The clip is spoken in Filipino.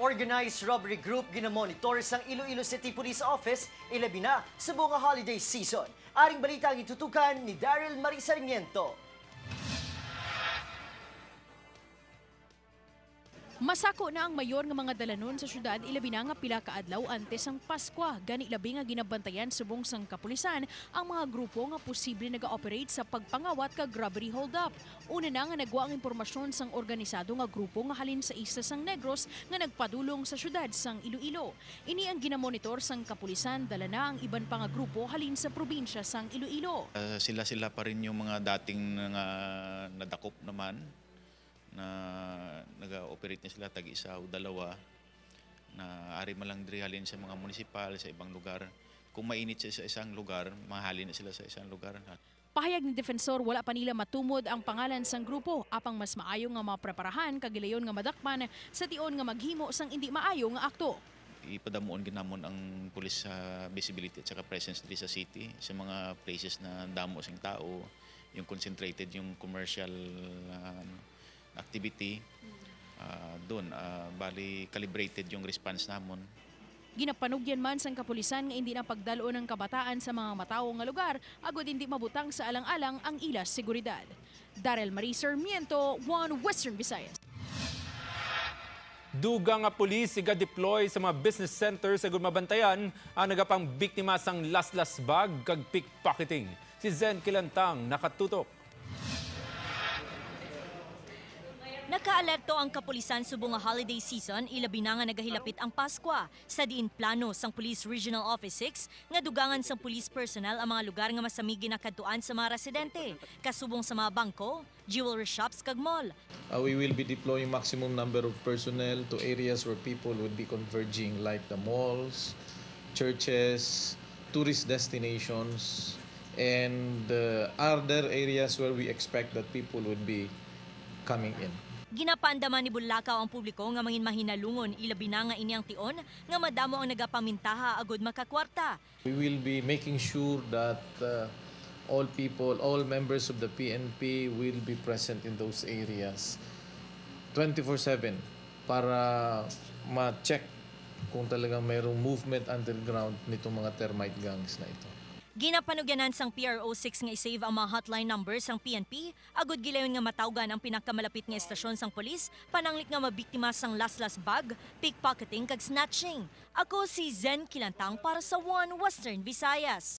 Organized robbery group ginamonitor sang Iloilo City Police Office ilabi na sa buong holiday season. Aring balita ang itutukan ni Daryl Marisarmiento. Masako na ang mayor nga mga dalanon sa syudad ilabi na nga pila ka adlaw antes ang Pasko. Gani labi nga ginabantayan subong sang kapulisan ang mga grupo nga posible naga-operate sa pagpangawat kag robbery hold-up. Una na nga nagwa ang impormasyon sang organisado nga grupo nga halin sa isla sang Negros nga nagpadulong sa syudad sang Iloilo. Ini ang ginamonitor sang kapulisan, dala na ang iban pa nga grupo halin sa probinsya sang Iloilo. Sila pa rin yung mga dating nadakop naman na nag-operate na sila tag-isa o dalawa na ari malang drihalin sa mga munisipal sa ibang lugar. Kung mainit sa isang lugar, mahalin na sila sa isang lugar. Pahayag ni defensor, wala pa nila matumod ang pangalan sang grupo apang mas maayo nga mapreparahan kagilayon nga madakpan sa tion nga maghimo sang hindi maayo nga akto. Ipadamuon ginamon ang pulis sa visibility at saka presence diri sa city sa mga places na damo sing tao, yung concentrated yung commercial activity doon bali calibrated yung response namon. Ginapanugyan man sang kapulisan nga hindi na pagdalo ng kabataan sa mga matawo nga lugar agod hindi mabutang sa alang-alang ang ilas seguridad. Daryl Marisarmiento, One Western Visayas. Dugang nga pulis iga-deploy sa mga business centers sa mabantayan ang nagapang biktima sang laslas bag kag pickpocketing. Si Zen Kilantang nakatutok. Nakaalerto ang kapulisan subong nga holiday season ilabi na nga nagahilapit ang Pasko. Sa diin plano sang Police Regional Office 6 nga dugangan sang police personnel ang mga lugar nga masami ginakadtuan sa mga residente, kasubong sa mga bangko, jewelry shops kag mall. We will be deploying maximum number of personnel to areas where people would be converging like the malls, churches, tourist destinations, and other areas where we expect that people would be coming in. Ginapandaman ni Bulacau ang publiko nga mangin mahinalungon ilabi na nga ini ang tion nga madamo ang nagapamintaha agud makakwarta. We will be making sure that all people, all members of the PNP will be present in those areas 24/7 para ma-check kung talagang mayroong movement underground nitong mga termite gangs na ito. Ginapanugyanan sang PRO 6 nga i-save ang mga hotline numbers sang PNP, agud gilayon nga matawgan ang pinakamalapit nga estasyon sang polis, pananglit nga mabiktima sang laslas bag, pickpocketing kag snatching. Ako si Zen Kilantang para sa One Western Visayas.